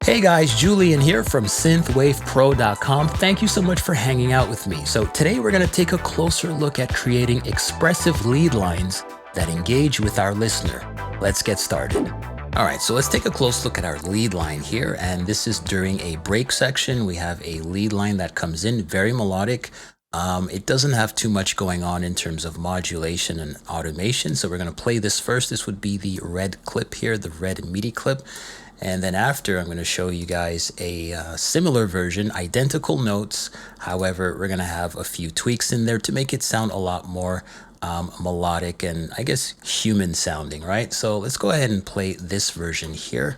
Hey guys, Julian here from SynthwavePro.com. Thank you so much for hanging out with me. So today we're going to take a closer look at creating expressive lead lines that engage with our listener. Let's get started. All right, so let's take a close look at our lead line here. And this is during a break section. We have a lead line that comes in, very melodic. It doesn't have too much going on in terms of modulation and automation. So we're going to play this first. This would be the red clip here, the red MIDI clip. And then after, I'm going to show you guys a similar version, identical notes. However, we're going to have a few tweaks in there to make it sound a lot more melodic and I guess human sounding, right? So let's go ahead and play this version here.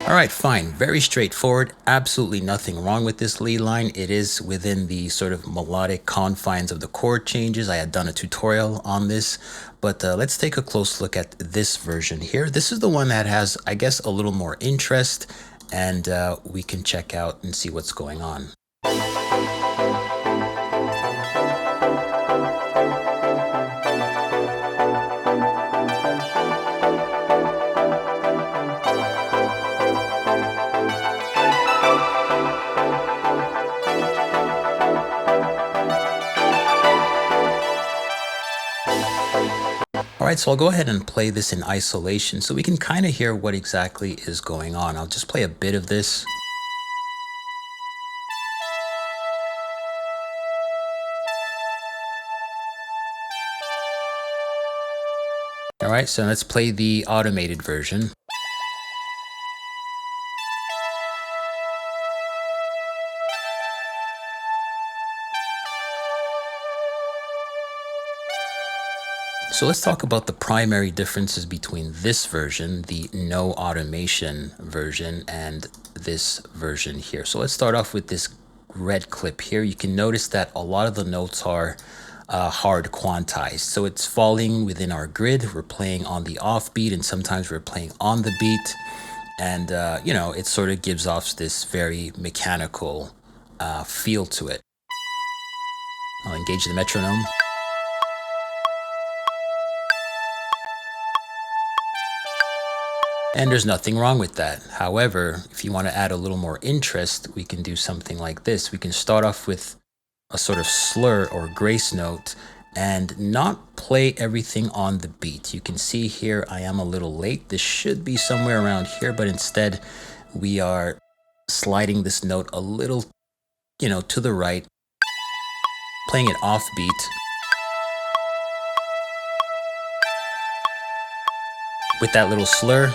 All right, fine. Very straightforward. Absolutely nothing wrong with this lead line. It is within the sort of melodic confines of the chord changes. I had done a tutorial on this, but let's take a close look at this version here. This is the one that has, I guess, a little more interest, and we can check out and see what's going on. All right, so I'll go ahead and play this in isolation so we can kind of hear what exactly is going on. I'll just play a bit of this. All right, so let's play the automated version. So let's talk about the primary differences between this version, the no automation version, and this version here. So let's start off with this red clip here. You can notice that a lot of the notes are hard quantized. So it's falling within our grid. We're playing on the offbeat, and sometimes we're playing on the beat. And, you know, it sort of gives off this very mechanical feel to it. I'll engage the metronome. And there's nothing wrong with that. However, if you want to add a little more interest, we can do something like this. We can start off with a sort of slur or grace note and not play everything on the beat. You can see here, I am a little late. This should be somewhere around here, but instead we are sliding this note a little, you know, to the right, playing it off beat. With that little slur.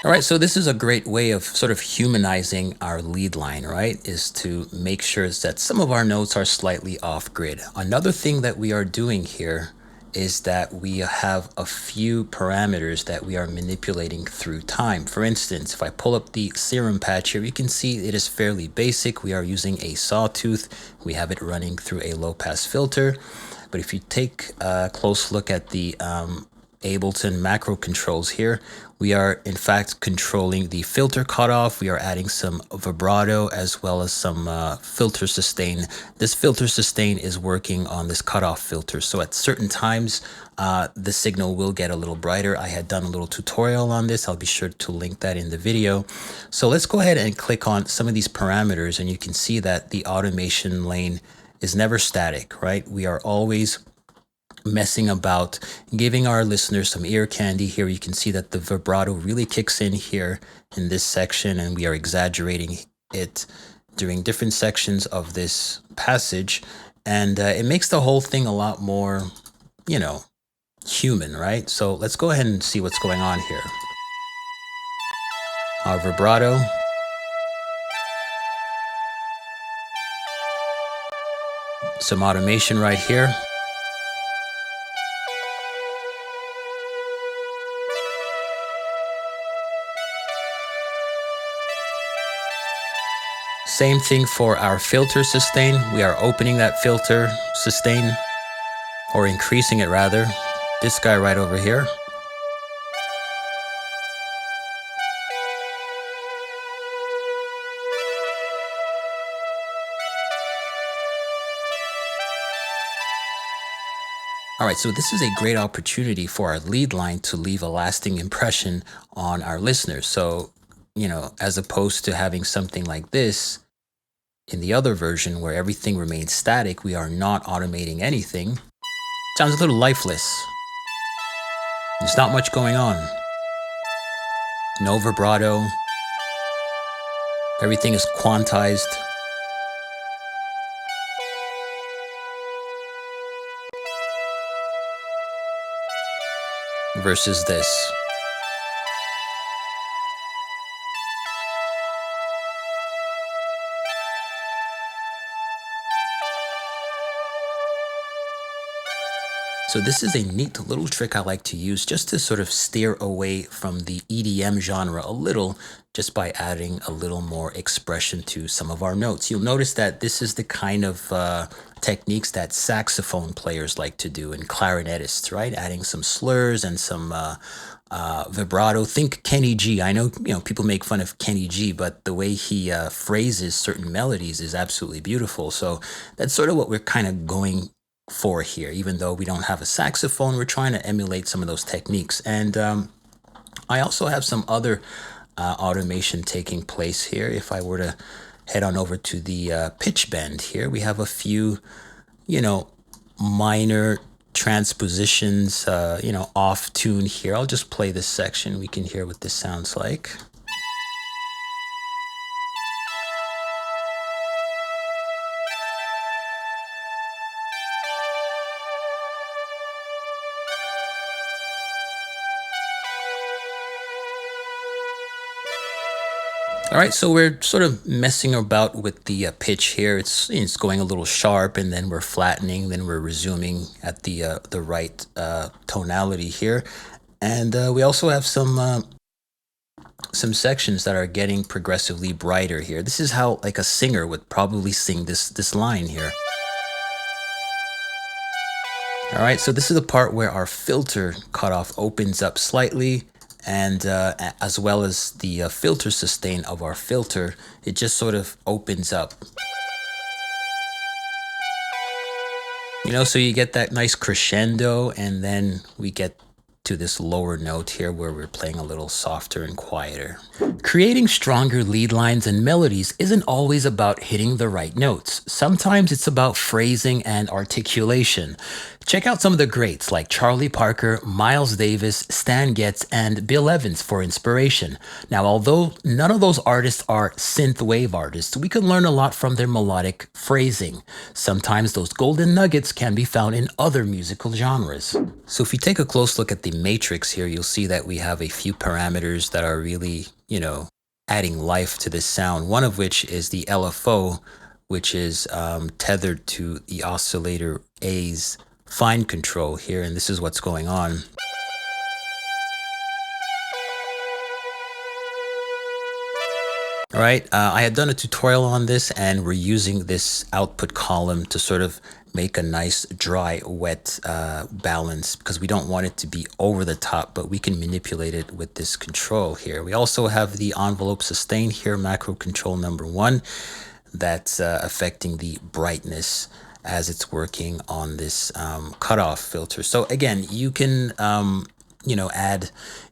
All right, so this is a great way of sort of humanizing our lead line, right? Is to make sure that some of our notes are slightly off grid. Another thing that we are doing here is that we have a few parameters that we are manipulating through time. For instance, if I pull up the Serum patch here, you can see it is fairly basic. We are using a sawtooth. We have it running through a low pass filter. But if you take a close look at the Ableton macro controls here, we are in fact controlling the filter cutoff. We are adding some vibrato as well as some filter sustain. This filter sustain is working on this cutoff filter. So at certain times, the signal will get a little brighter. I had done a little tutorial on this. I'll be sure to link that in the video. So let's go ahead and click on some of these parameters, and you can see that the automation lane is never static, right? We are always messing about, giving our listeners some ear candy. Here you can see that the vibrato really kicks in here in this section, and we are exaggerating it during different sections of this passage, and it makes the whole thing a lot more, you know, human, right? So let's go ahead and see what's going on here. Our vibrato. Some automation right here. Same thing for our filter sustain. We are opening that filter sustain, or increasing it rather. This guy right over here. All right, so this is a great opportunity for our lead line to leave a lasting impression on our listeners. So, as opposed to having something like this in the other version where everything remains static, we are not automating anything. Sounds a little lifeless. There's not much going on. No vibrato. Everything is quantized. Versus this. So this is a neat little trick I like to use just to sort of steer away from the EDM genre a little, just by adding a little more expression to some of our notes. You'll notice that this is the kind of techniques that saxophone players like to do, and clarinetists, right? Adding some slurs and some vibrato. Think Kenny G. I know, people make fun of Kenny G, but the way he phrases certain melodies is absolutely beautiful. So that's sort of what we're kind of going for here. Even though we don't have a saxophone, we're trying to emulate some of those techniques. And I also have some other automation taking place here. If I were to head on over to the pitch bend here, we have a few, minor transpositions, off tune here. I'll just play this section. We can hear what this sounds like. All right, so we're sort of messing about with the pitch here. It's going a little sharp, and then we're flattening, then we're resuming at the right tonality here, and we also have some sections that are getting progressively brighter here. This is how like a singer would probably sing this line here. All right, so this is the part where our filter cutoff opens up slightly, and as well as the filter sustain of our filter, it just sort of opens up. So you get that nice crescendo, and then we get to this lower note here where we're playing a little softer and quieter. Creating stronger lead lines and melodies isn't always about hitting the right notes. Sometimes it's about phrasing and articulation. Check out some of the greats like Charlie Parker, Miles Davis, Stan Getz, and Bill Evans for inspiration. Now, although none of those artists are synthwave artists, we can learn a lot from their melodic phrasing. Sometimes those golden nuggets can be found in other musical genres. So if you take a close look at the matrix here, you'll see that we have a few parameters that are really, adding life to this sound. One of which is the LFO, which is tethered to the oscillator A's fine control here, and this is what's going on. All right, I had done a tutorial on this, and we're using this output column to sort of make a nice dry wet balance, because we don't want it to be over the top, but we can manipulate it with this control here. We also have the envelope sustain here, macro control number 1, that's affecting the brightness as it's working on this cutoff filter. So again, you can add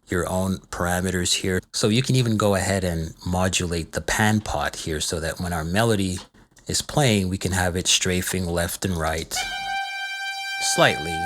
your own parameters here. So you can even go ahead and modulate the pan pot here, so that when our melody is playing, we can have it strafing left and right slightly,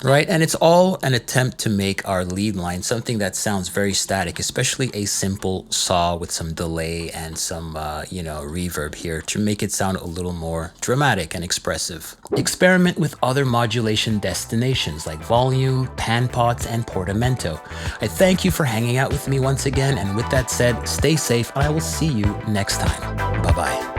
Right, and it's all an attempt to make our lead line something that sounds very static, especially a simple saw with some delay and some, reverb here to make it sound a little more dramatic and expressive. Experiment with other modulation destinations like volume, pan pots, and portamento. I thank you for hanging out with me once again, and with that said, stay safe, and I will see you next time. Bye-bye.